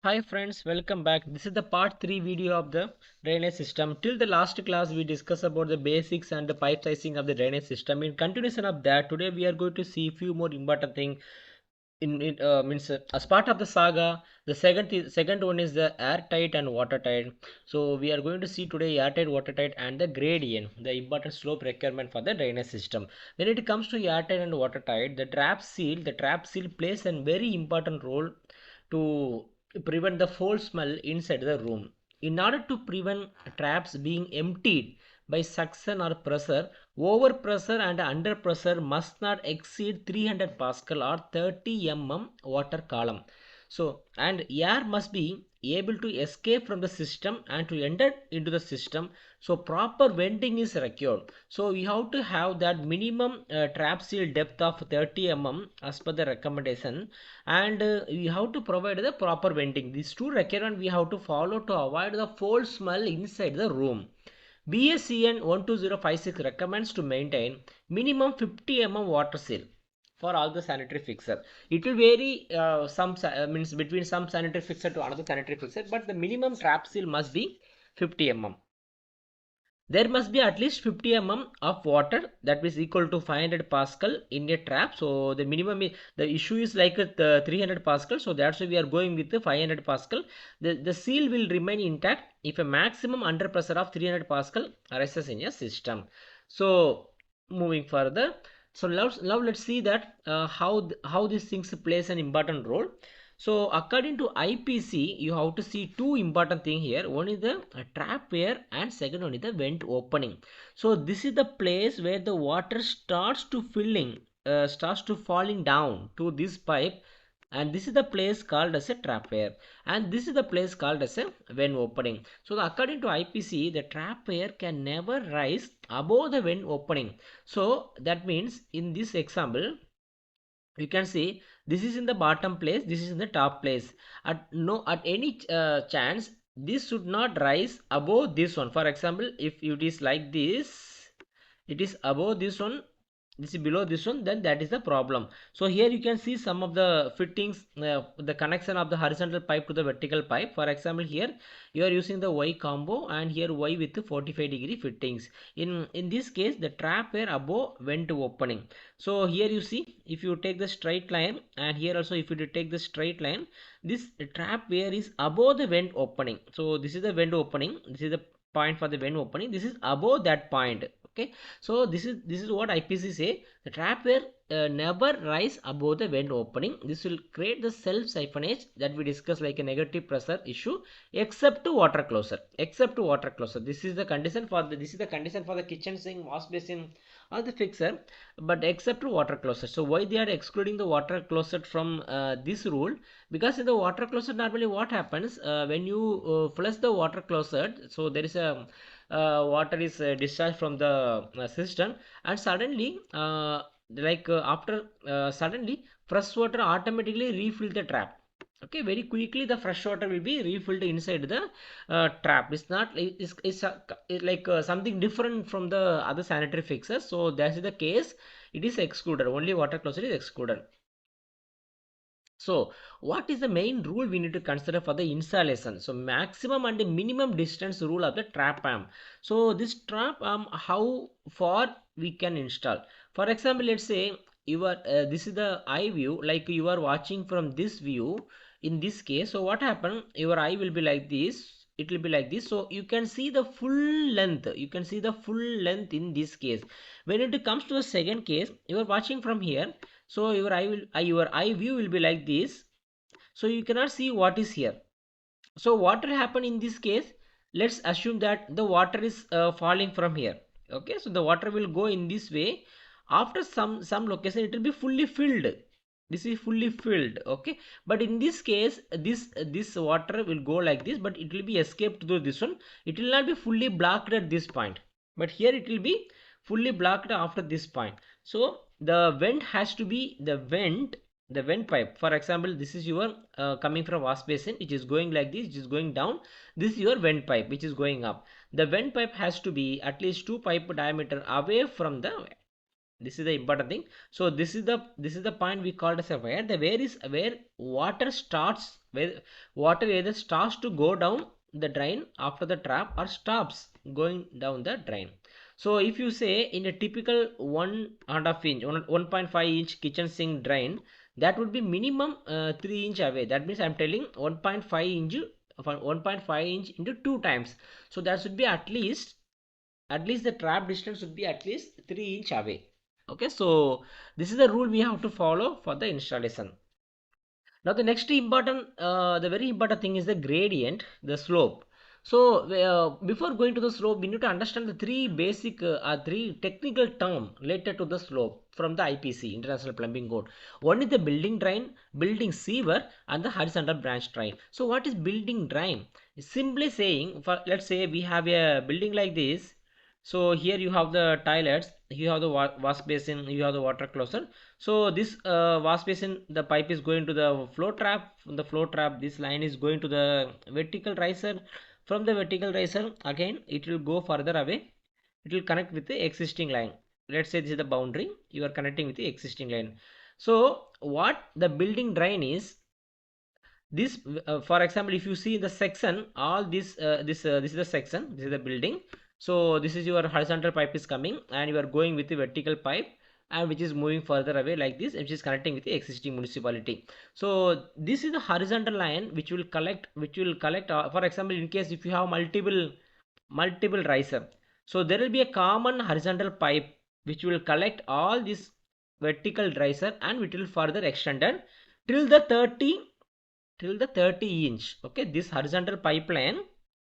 Hi friends, welcome back. This is the part 3 video of the drainage system. Till the last class we discussed about the basics and the pipe sizing of the drainage system. In continuation of that, today we are going to see few more important things as part of the saga. The second one is the airtight and watertight. So we are going to see today airtight, watertight and the gradient, the important slope requirement for the drainage system. When it comes to airtight and watertight, the trap seal plays a very important role to prevent the foul smell inside the room. In order to prevent traps being emptied by suction or pressure, over pressure and under pressure must not exceed 300 Pascal or 30 water column. So, and air must be able to escape from the system and to enter into the system. So, proper venting is required. So, we have to have that minimum trap seal depth of 30 as per the recommendation, and we have to provide the proper venting. These two requirements we have to follow to avoid the foul smell inside the room. BSCN 12056 recommends to maintain minimum 50 water seal for all the sanitary fixture. It will vary means between some sanitary fixture to another sanitary fixture, but the minimum trap seal must be 50 There must be at least 50 of water, that is equal to 500 Pascal in a trap. So the minimum the issue is like 300 Pascal. So that's why we are going with the 500 Pascal. The seal will remain intact if a maximum under pressure of 300 Pascal arises in a system. So moving further, so now let's see that how these things plays an important role. So according to IPC, you have to see two important things here. One is the trap air and second one is the vent opening. So this is the place where the water starts to falling down to this pipe, and this is the place called as a trap air, and this is the place called as a vent opening. So according to IPC, the trap air can never rise above the vent opening. So that means in this example, you can see this is in the bottom place, this is in the top place. At any chance this should not rise above this one. For example, if it is like this, it is above this one, this is below this one, then that is the problem. So here you can see some of the fittings, the connection of the horizontal pipe to the vertical pipe. For example, here you are using the Y combo and here Y with 45-degree fittings. In this case, the trap air above vent opening. So here you see, if you take the straight line, and here also if you take the straight line, this trap air is above the vent opening. So this is the vent opening, this is the point for the vent opening, this is above that point. Okay, so this is what IPC say. The trap air never rise above the vent opening. This will create the self siphonage that we discussed, like a negative pressure issue, except to water closer. Except to water closer. This is the condition for the kitchen sink, wash basin, or the fixer, but except to water closet. So why they are excluding the water closet from this rule? Because in the water closet, normally what happens when you flush the water closet, so there is a water is discharged from the system, and suddenly after suddenly fresh water automatically refill the trap. Okay, very quickly the fresh water will be refilled inside the trap. It's not, it's like something different from the other sanitary fixes. So that is the case, it is excluded, only water closet is excluded. So what is the main rule we need to consider for the installation? So maximum and minimum distance rule of the trap arm. So this trap arm, how far we can install? For example, let's say this is the eye view, like you are watching from this view. In this case, so what happened, your eye will be like this, it will be like this. So you can see the full length, in this case. When it comes to the second case, you are watching from here, so your eye view will be like this, so you cannot see what is here. So what will happen in this case? Let's assume that the water is falling from here. Okay, so the water will go in this way. After some location, it will be fully filled. This is fully filled. Okay, but in this case, this water will go like this, but it will be escaped through this one. It will not be fully blocked at this point, but here it will be fully blocked after this point. So the vent has to be the vent pipe. For example, this is your coming from wash basin, it is going like this, it is going down. This is your vent pipe which is going up. The vent pipe has to be at least 2 pipe diameter away from the This is the important thing. So this is the point we called as a where. The where is where water starts, where water either starts to go down the drain after the trap or stops going down the drain. So if you say in a typical 1.5 inch 1.5 inch kitchen sink drain, that would be minimum 3 inch away. That means I'm telling 1.5 inch, 1.5 inch into 2 times. So that should be at least the trap distance should be at least 3 inch away. Okay, so this is the rule we have to follow for the installation. Now the next important, the very important thing is the gradient, the slope. So before going to the slope, we need to understand the three basic, three technical term related to the slope from the IPC, International Plumbing Code. One is the building drain, building sewer, and the horizontal branch drain. So what is building drain? Simply saying, for let's say we have a building like this. So here you have the toilets, you have the wash basin, you have the water closet. So this wash basin, the pipe is going to the flow trap. From the flow trap, this line is going to the vertical riser. From the vertical riser, again it will go further away. It will connect with the existing line. Let's say this is the boundary. You are connecting with the existing line. So what the building drain is, this for example, if you see the section, all this is the section, this is the building. So this is your horizontal pipe is coming and you are going with the vertical pipe, and which is moving further away like this, which is connecting with the existing municipality. So this is the horizontal line which will collect for example, in case if you have multiple riser, so there will be a common horizontal pipe which will collect all this vertical riser, and which will further extended till the 30 inch. Okay, this horizontal pipeline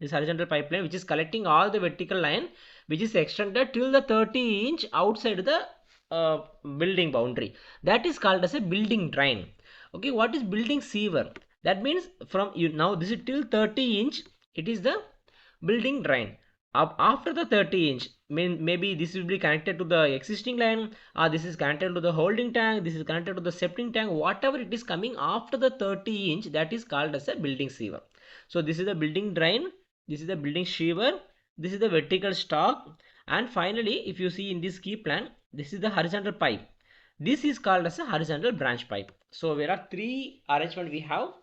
which is collecting all the vertical line, which is extended till the 30 inch outside the building boundary, that is called as a building drain. Okay, what is building sewer? That means from you, now this is till 30 inch, it is the building drain. Up after the 30 inch, maybe this will be connected to the existing line, or this is connected to the holding tank, this is connected to the septic tank, whatever it is coming after the 30 inch, that is called as a building sewer. So this is the building drain, this is the building sewer, this is the vertical stalk, and finally if you see in this key plan, this is the horizontal pipe. This is called as a horizontal branch pipe. So there are three arrangement we have.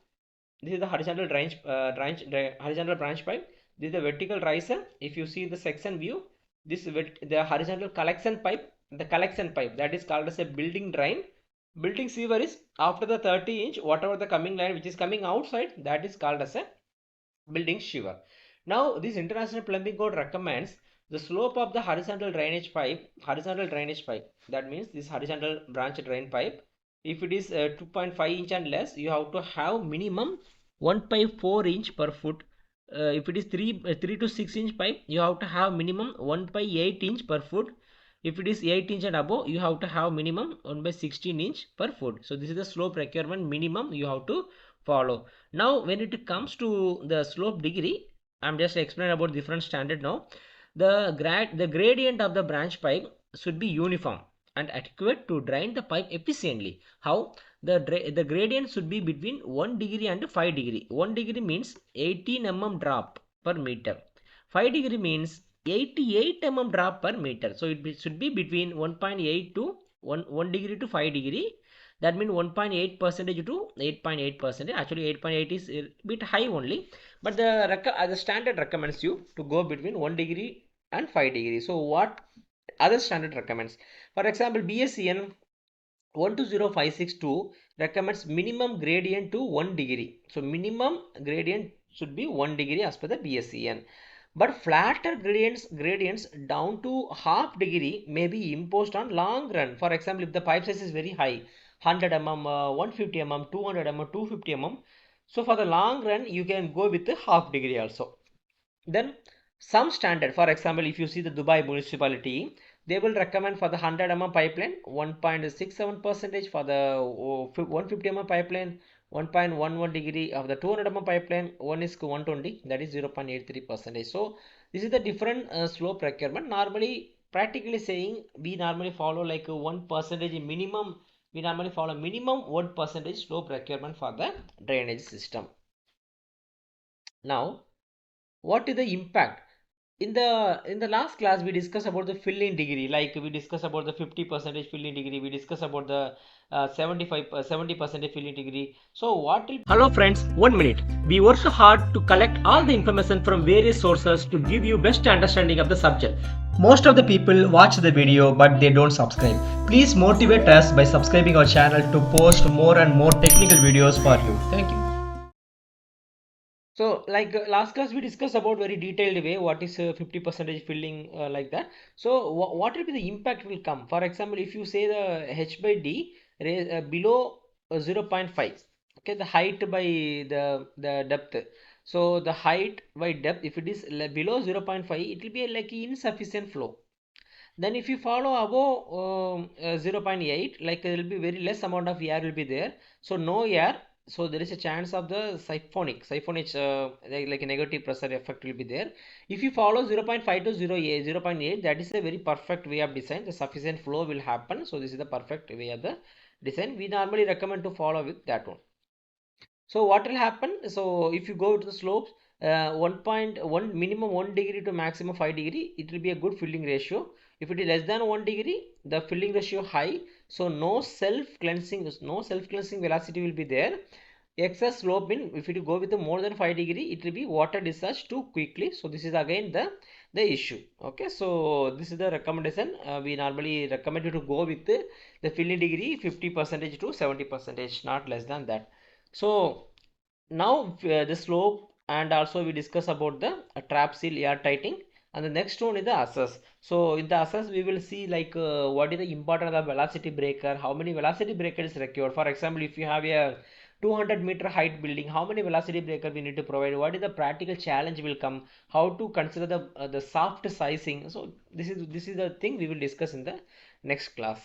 This is the horizontal horizontal branch pipe. This is the vertical riser. If you see the section view, this is the horizontal collection pipe. The collection pipe, that is called as a building drain. Building sewer is after the 30 inch, whatever the coming line which is coming outside, that is called as a building sewer. Now this International Plumbing Code recommends the slope of the horizontal drainage pipe. That means this horizontal branch drain pipe, if it is 2.5 inch and less, you have to have minimum 1.4 inch per foot. If it is 3 to 6 inch pipe, you have to have minimum 1.8 inch per foot. If it is 8 inch and above, you have to have minimum 1/16 inch per foot. So this is the slope requirement minimum you have to follow. Now when it comes to the slope degree, I'm just explaining about different standard now. The gradient of the branch pipe should be uniform and adequate to drain the pipe efficiently. How? The gradient should be between 1 degree and 5 degree. 1 degree means 18 mm drop per meter. 5 degree means 88 mm drop per meter. So should be between 1.8 to 1 degree to 5 degree. That means 1.8 percentage to 8.8 percentage. Actually 8.8 is a bit high only, but the standard recommends you to go between 1 degree and 5 degree. So what other standard recommends? For example, BSCN 120562 recommends minimum gradient to 1 degree. So minimum gradient should be 1 degree as per the BSCN. But flatter gradients down to half degree may be imposed on long run. For example, if the pipe size is very high, 100 mm, 150 mm, 200 mm, 250 mm. So for the long run, you can go with the half degree also. Then some standard, for example, if you see the Dubai municipality, they will recommend for the 100 mm pipeline 1.67 percentage, for the 150 mm pipeline 1.11 degree, of the 200 mm pipeline 1:120, that is 0.83 percentage. So this is the different slope requirement. Normally, practically saying, we normally follow like 1 percentage minimum. We normally follow minimum 1 percentage slope requirement for the drainage system. Now what is the impact? In the last class we discussed about the filling degree, like we discussed about the 50 percentage filling degree, we discussed about the 70 percentage filling degree. So what will hello friends, 1 minute. We work hard to collect all the information from various sources to give you best understanding of the subject. Most of the people watch the video but they don't subscribe. Please motivate us by subscribing our channel to post more and more technical videos for you. Thank you. So, like last class, we discussed about very detailed way what is 50 percentage filling like that. So, what will be the impact will come? For example, if you say the h by d below 0.5, okay, the height by the depth. So, the height by depth, if it is below 0.5, it will be like insufficient flow. Then if you follow above 0.8, like there will be very less amount of air will be there. So no air. So there is a chance of the siphonic like a negative pressure effect will be there. If you follow 0.5 to 0.8, that is a very perfect way of design. The sufficient flow will happen. So this is the perfect way of the design. We normally recommend to follow with that one. So what will happen? So if you go to the slopes, 1.1 minimum 1 degree to maximum 5 degree, it will be a good filling ratio. If it is less than 1 degree, the filling ratio high. So no self cleansing velocity will be there. Excess slope in, if you go with the more than 5 degree, it will be water discharge too quickly. So this is again the issue. Okay, so this is the recommendation. We normally recommend you to go with the filling degree 50 percentage to 70 percentage, not less than that. So now the slope, and also we discuss about the trap seal air tightening, and the next one is the assess. So in the assess we will see like what is the importance of velocity breaker, how many velocity breaker is required. For example, if you have a 200-meter height building, how many velocity breaker we need to provide, what is the practical challenge will come, how to consider the soft sizing. So this is the thing we will discuss in the next class.